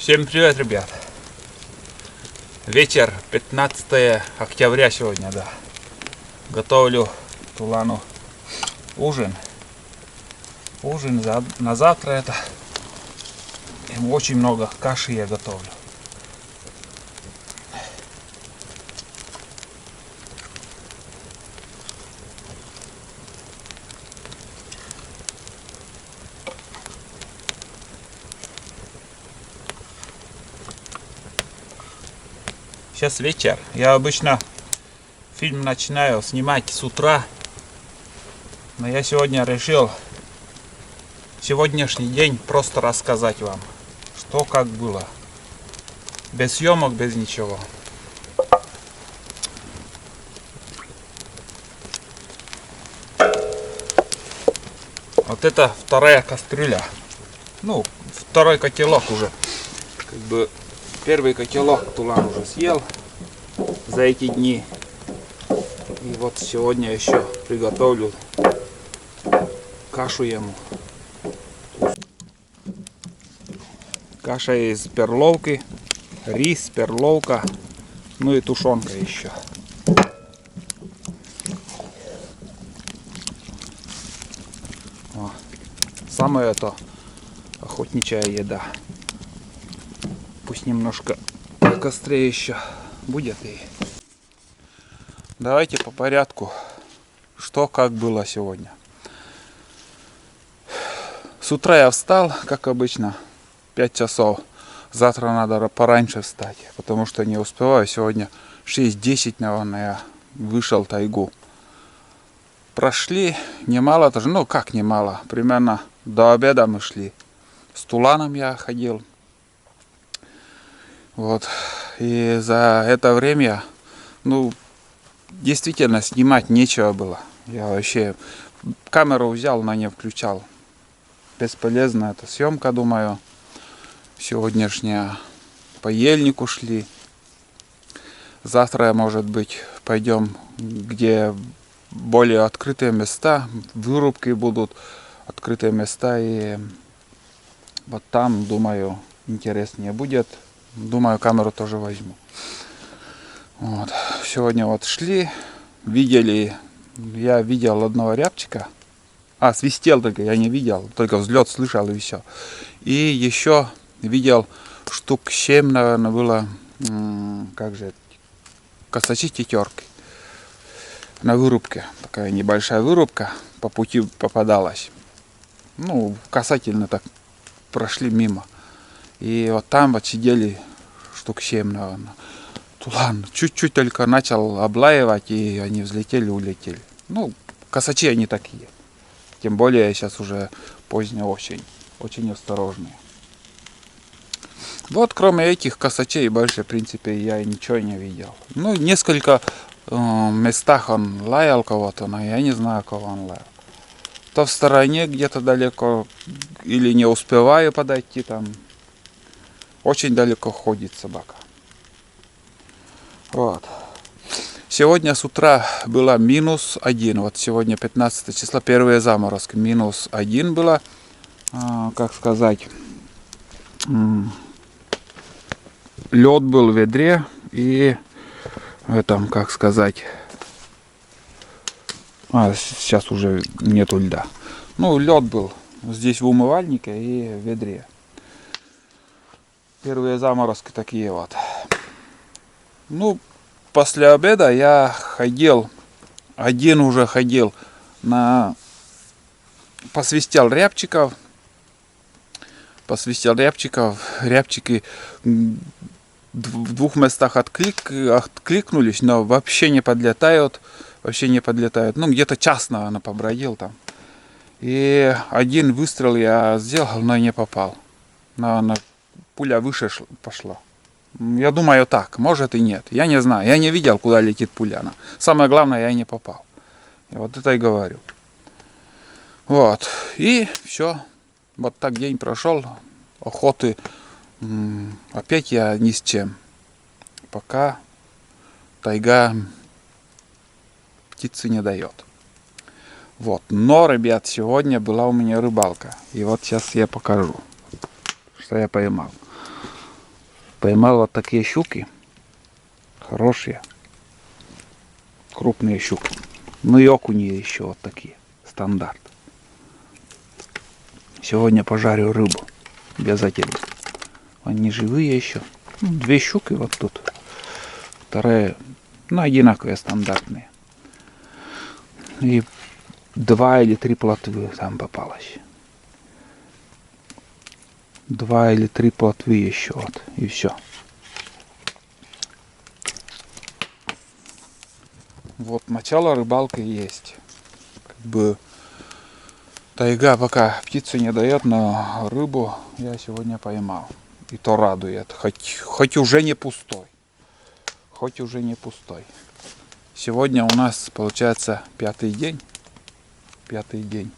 Всем привет, ребят! Вечер, 15 октября сегодня, да. Готовлю Тулану ужин. На завтра это. Им очень много каши я готовлю. Сейчас вечер. Я обычно фильм начинаю снимать с утра. Но я сегодня решил сегодняшний день просто рассказать вам, что как было. Без съемок, без ничего. Вот это вторая кастрюля. Ну, второй котелок уже. Как бы первый котелок Тулан уже съел за эти дни. И вот сегодня еще приготовлю кашу ему. Каша из перловки, рис, перловка, ну и тушенка еще. О, самое это охотничья еда. Пусть немножко на костре еще будет. И давайте по порядку, что как было сегодня. С утра я встал, как обычно, 5 часов. Завтра надо пораньше встать, потому что не успеваю. Сегодня 6:10, наверное, я вышел в тайгу. Прошли немало тоже, ну как немало, примерно до обеда мы шли. С Туланом я ходил. Вот. И за это время, ну, действительно снимать нечего было. Я вообще камеру взял, но не включал. Бесполезна эта съемка, думаю. Сегодняшняя по ельнику шли. Завтра, может быть, пойдем, где более открытые места, вырубки будут, открытые места, и вот там, думаю, интереснее будет. Думаю, камеру тоже возьму. Вот. Сегодня вот шли, видели, я видел одного рябчика. Свистел только, я не видел, только взлет слышал и все. И еще видел штук 7, наверное, было, как же, косачи тетерки. На вырубке, такая небольшая вырубка, по пути попадалась. Ну, касательно так прошли мимо. И вот там вот сидели штук 7, наверное. Тулан чуть-чуть только начал облаивать, и они взлетели, улетели. Ну, косачи они такие. Тем более сейчас уже поздняя осень. Очень осторожные. Вот кроме этих косачей больше, в принципе, я ничего не видел. Ну, несколько местах он лаял кого-то, но я не знаю, кого он лаял. То в стороне где-то далеко, или не успеваю подойти там. Очень далеко ходит собака. Вот. Сегодня с утра было -1. Вот сегодня 15 числа, первые заморозки. -1 было, как сказать, лед был в ведре и в этом, как сказать, сейчас уже нету льда. Ну, лед был здесь в умывальнике и в ведре. Первые заморозки такие вот. Ну, после обеда я ходил, уже ходил посвистел рябчиков. Рябчики в 2 местах откликнулись, но вообще не подлетают. Ну, где-то час, наверное, побродил там. И один выстрел я сделал, но не попал. Наверное, пуля выше пошла. Я думаю так, может и нет. Я не знаю, я не видел, куда летит пуля. Самое главное, я не попал. Я вот это и говорю. Вот. И все. Вот так день прошел. Охоты опять я ни с чем. Пока тайга птицы не дает. Вот. Но, ребят, сегодня была у меня рыбалка. И вот сейчас я покажу, что я поймал. Поймал вот такие щуки. Хорошие. Крупные щуки. Ну и окуни еще вот такие. Стандарт. Сегодня пожарю рыбу. Обязательно. Они живые еще. Ну, 2 щуки вот тут. Вторая, ну, одинаковые, стандартные. И 2 или 3 плотвы там попалось. 2 или 3 плотвы еще вот. И все. Вот начало рыбалки есть. Как бы тайга пока птицу не дает, но рыбу я сегодня поймал. И то радует. Хоть уже не пустой. Хоть уже не пустой. Сегодня у нас получается 5-й день. 5-й день.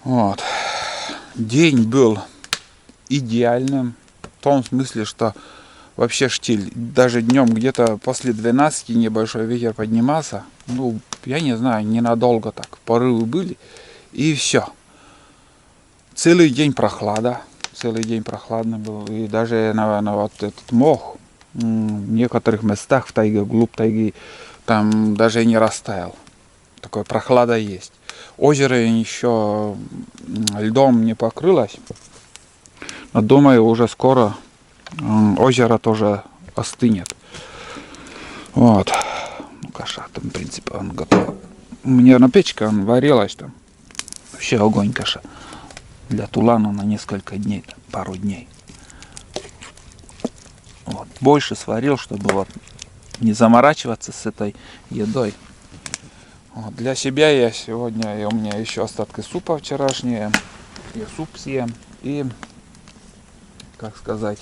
Вот. День был идеальным. В том смысле, что вообще штиль. Даже днем где-то после 12 небольшой ветер поднимался. Ну, я не знаю, ненадолго так. Порывы были. И все. Целый день прохлада. Целый день прохладно был. И даже на вот этот мох в некоторых местах в тайге, вглубь тайги, там даже не растаял. Такая прохлада есть. Озеро еще льдом не покрылось. Но думаю, уже скоро озеро тоже остынет. Вот. Ну, каша там, в принципе, он готов. У меня на печке он варилась там. Вообще огонь каша. Для тулана на несколько дней, там, пару дней. Вот. Больше сварил, чтобы вот не заморачиваться с этой едой. Вот. Для себя я сегодня, у меня еще остатки супа вчерашние. Я суп съем. И, как сказать,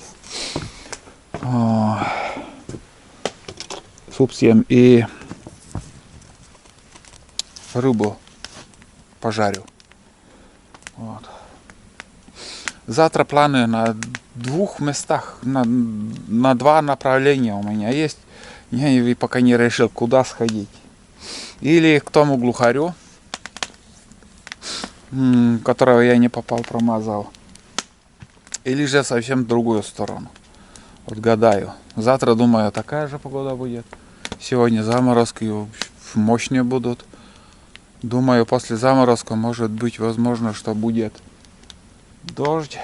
суп съем и рыбу пожарю. Вот. Завтра планы на 2 местах, на 2 направления у меня есть. Я пока не решил, куда сходить. Или к тому глухарю, которого я не попал, промазал. Или же совсем в другую сторону. Вот гадаю. Завтра, думаю, такая же погода будет. Сегодня заморозки мощные будут. Думаю, после заморозка может быть возможно, что будет дождь.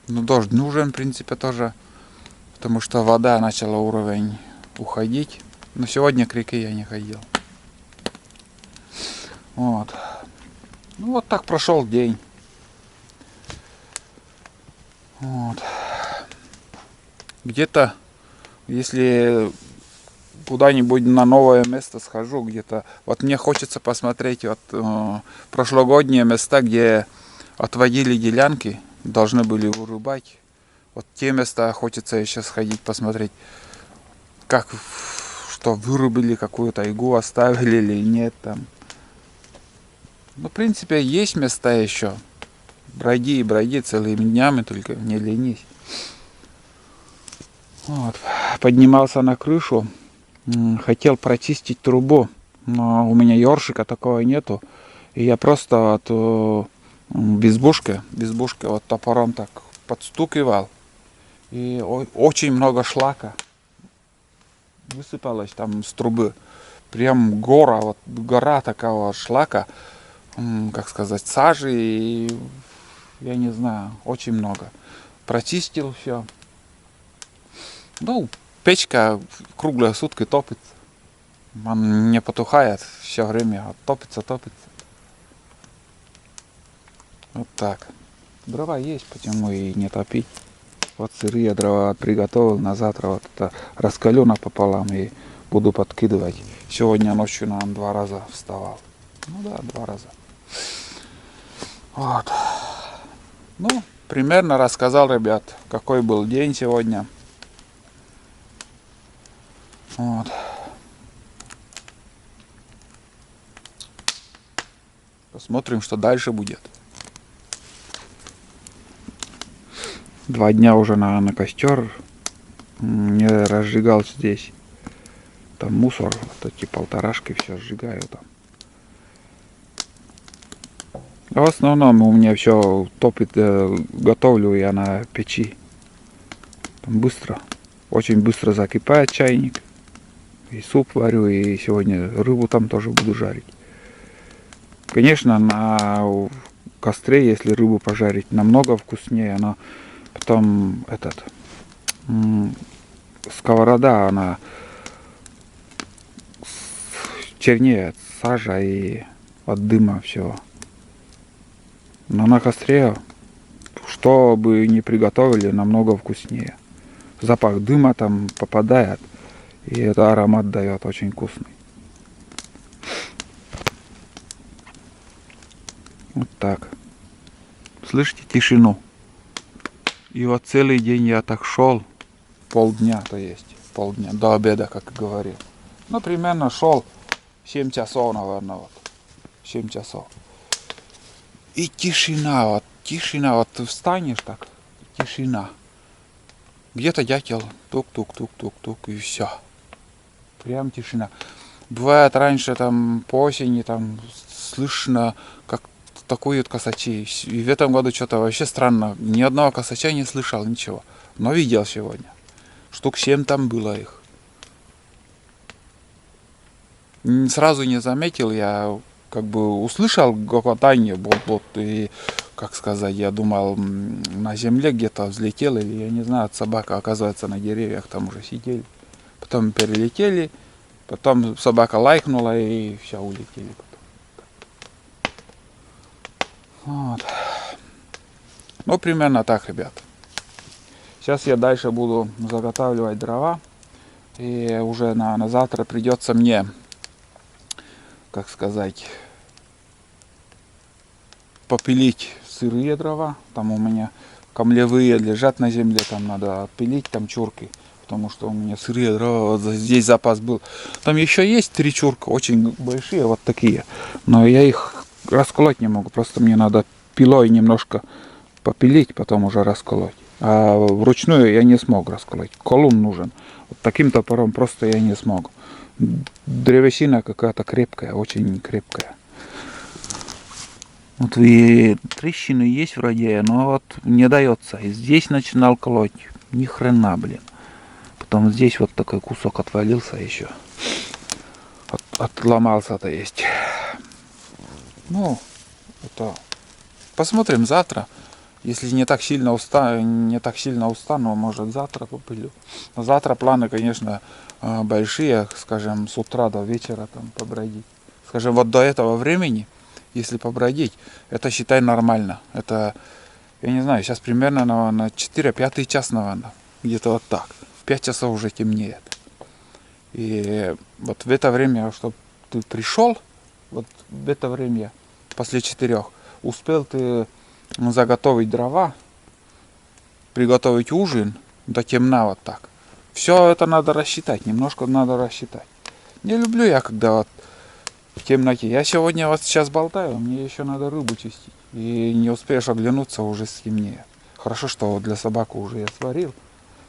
Ну, дождь нужен, в принципе, тоже. Потому что вода начала уровень уходить. Но сегодня к реке я не ходил. Вот. Ну, вот так прошел день. Вот. Где-то, если куда-нибудь на новое место схожу, где-то, вот мне хочется посмотреть вот прошлогодние места, где отводили делянки, должны были вырубать. Вот те места хочется еще сходить, посмотреть, как, что вырубили, какую тайгу оставили или нет там. Ну, в принципе, есть места еще. Броди и броди целыми днями, только не ленись. Вот. Поднимался на крышу, хотел прочистить трубу, но у меня ёршика такого нету. И я просто от безбушки вот топором так подстукивал. И очень много шлака высыпалось там с трубы. Прям гора такого шлака, как сказать, сажи, и я не знаю, очень много. Прочистил все. Ну, печка круглые сутки топится. Он не потухает все время, а топится. Вот так. Дрова есть, почему и не топить. Вот сырые дрова приготовил, на завтра вот это раскалю напополам и буду подкидывать. Сегодня ночью, наверное, 2 раза вставал. Ну да, 2 раза. Вот. Ну, примерно рассказал, ребят, какой был день сегодня. Вот. Посмотрим, что дальше будет. 2 дня уже на костер не разжигал здесь. Там мусор, вот эти полторашки все сжигаю там. В основном у меня все топит, готовлю я на печи. Там быстро, очень быстро закипает чайник. И суп варю, и сегодня рыбу там тоже буду жарить. Конечно, на костре, если рыбу пожарить, намного вкуснее. Но потом сковорода, она чернеет, сажа и от дыма все. Но на костре, что бы ни приготовили, намного вкуснее. Запах дыма там попадает, и это аромат дает очень вкусный. Вот так. Слышите тишину? И вот целый день я так шел, полдня, то есть, полдня, до обеда, как говорил. Ну, примерно шел 7 часов, наверное, вот. 7 часов. И тишина, вот встанешь так, тишина. Где-то дятел, тук-тук-тук-тук-тук, и все. Прям тишина. Бывает раньше там по осени там слышно, как такуют косачи. И в этом году что-то вообще странно. Ни одного косача не слышал, ничего. Но видел сегодня. Штук 7 там было их. Сразу не заметил, я как бы услышал гокотание, вот, и, как сказать, я думал, на земле где-то взлетел, или, я не знаю, от собака, оказывается, на деревьях там уже сидели. Потом перелетели, потом собака лайкнула, и все, улетели потом. Вот. Ну, примерно так, ребят. Сейчас я дальше буду заготавливать дрова, и уже на завтра придется мне, как сказать, попилить сырые дрова. Там у меня камлевые лежат на земле, там надо отпилить, там чурки, потому что у меня сырые дрова, вот здесь запас был. Там еще есть 3 чурка, очень большие, вот такие, но я их расколоть не могу, просто мне надо пилой немножко попилить, потом уже расколоть. А вручную я не смог расколоть, колун нужен. Вот таким топором просто я не смог. Древесина какая-то крепкая, очень крепкая. Вот и трещины есть вроде, но вот не дается. И здесь начинал колоть. Ни хрена, блин. Потом здесь вот такой кусок отвалился еще. Отломался-то есть. Ну, это... Посмотрим завтра. Если не так сильно устану, может завтра попилю. Но завтра планы, конечно, большие. Скажем, с утра до вечера там побродить. Скажем, вот до этого времени, если побродить, это считай нормально. Это, я не знаю, сейчас примерно на 4-5 час, наверное. Где-то вот так. В 5 часов уже темнеет. И вот в это время, чтобы ты пришел, вот в это время, после 4, успел ты заготовить дрова, приготовить ужин до темна вот так. Все это надо рассчитать, немножко надо рассчитать. Не люблю я, когда вот в темноте. Я сегодня вот сейчас болтаю, мне еще надо рыбу чистить. И не успеешь оглянуться, уже стемнеет. Хорошо, что для собаки уже я сварил.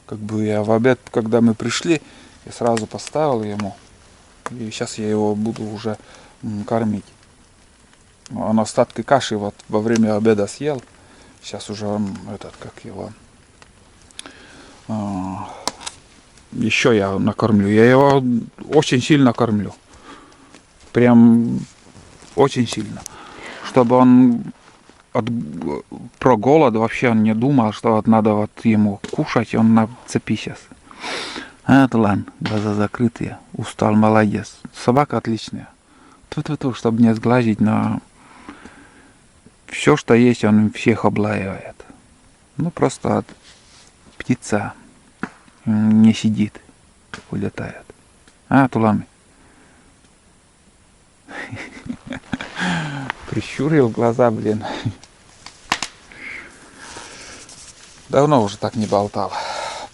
Как бы я в обед, когда мы пришли, я сразу поставил ему. И сейчас я его буду уже кормить. Он остатки каши вот во время обеда съел. Сейчас уже он еще я накормлю. Я его очень сильно кормлю. Прям очень сильно. Чтобы он про голод вообще он не думал, что вот надо вот ему кушать, он на цепи сейчас. Ладно, глаза закрытые. Устал, молодец. Собака отличная. Тьфу-тьфу-тьфу, чтобы не сглазить, но все, что есть, он всех облаивает. Ну, просто птица не сидит, улетает. Тулами. Прищурил глаза, блин. Давно уже так не болтал.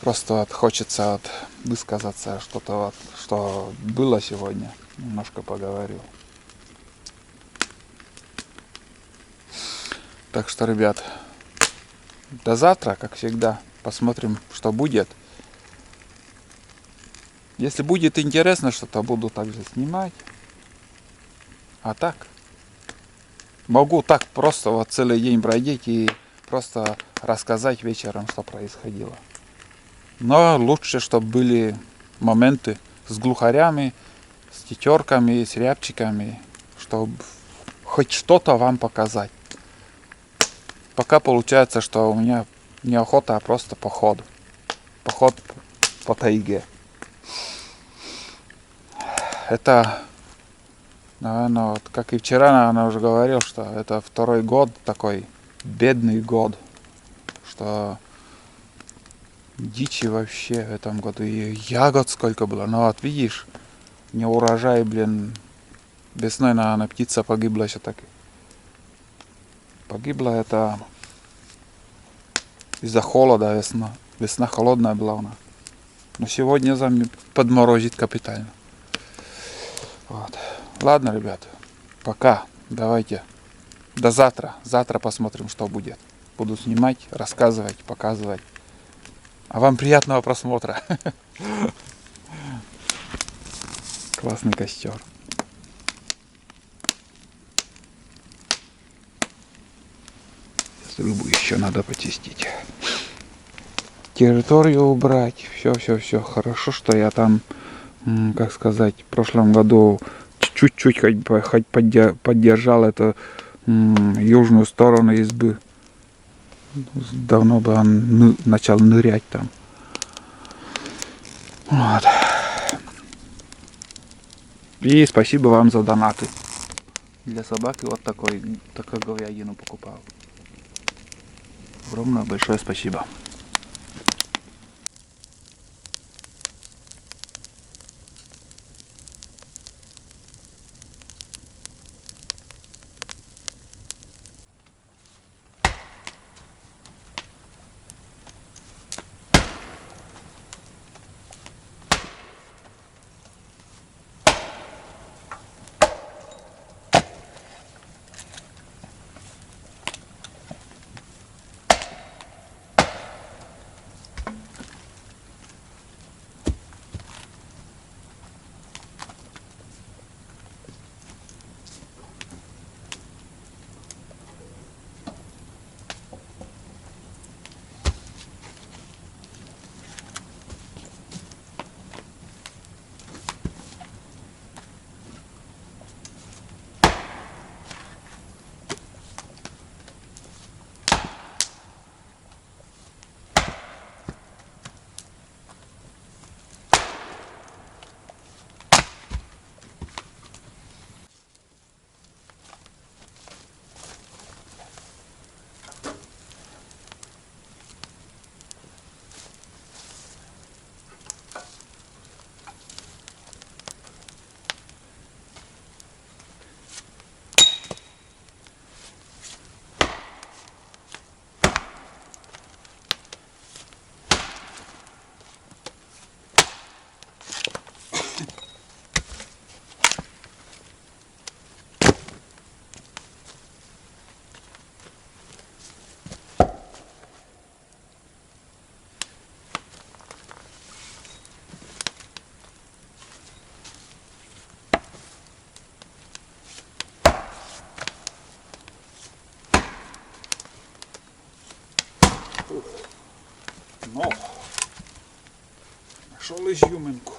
Просто вот хочется вот высказаться, что-то вот, что было сегодня. Немножко поговорил. Так что, ребят, до завтра, как всегда. Посмотрим, что будет. Если будет интересно что-то, буду также снимать. А так, Могу так просто вот целый день бродить и просто рассказать вечером, что происходило. Но лучше, чтобы были моменты с глухарями, с тетерками, с рябчиками, чтобы хоть что-то вам показать. Пока получается, что у меня не охота, а просто поход. Поход по тайге. Это, наверное, вот, как и вчера, наверное, уже говорил, что это второй год такой бедный год, что дичи вообще в этом году, и ягод сколько было. Но вот видишь, не урожай, блин, весной, наверное, птица погибла еще так. Погибла это из-за холода весна. Весна холодная была у нас. Но сегодня подморозит капитально. Вот. Ладно, ребят, пока. Давайте. До завтра. Завтра посмотрим, что будет. Буду снимать, рассказывать, показывать. А вам приятного просмотра. Классный костер. Рыбу еще надо почистить. Территорию убрать. Все. Хорошо, что я там, как сказать, в прошлом году чуть-чуть хоть поддержал эту южную сторону избы. Давно бы он начал нырять там. Вот. И спасибо вам за донаты. Для собаки вот такой говядину покупал. Огромное большое спасибо. Ну, нашел изюминку.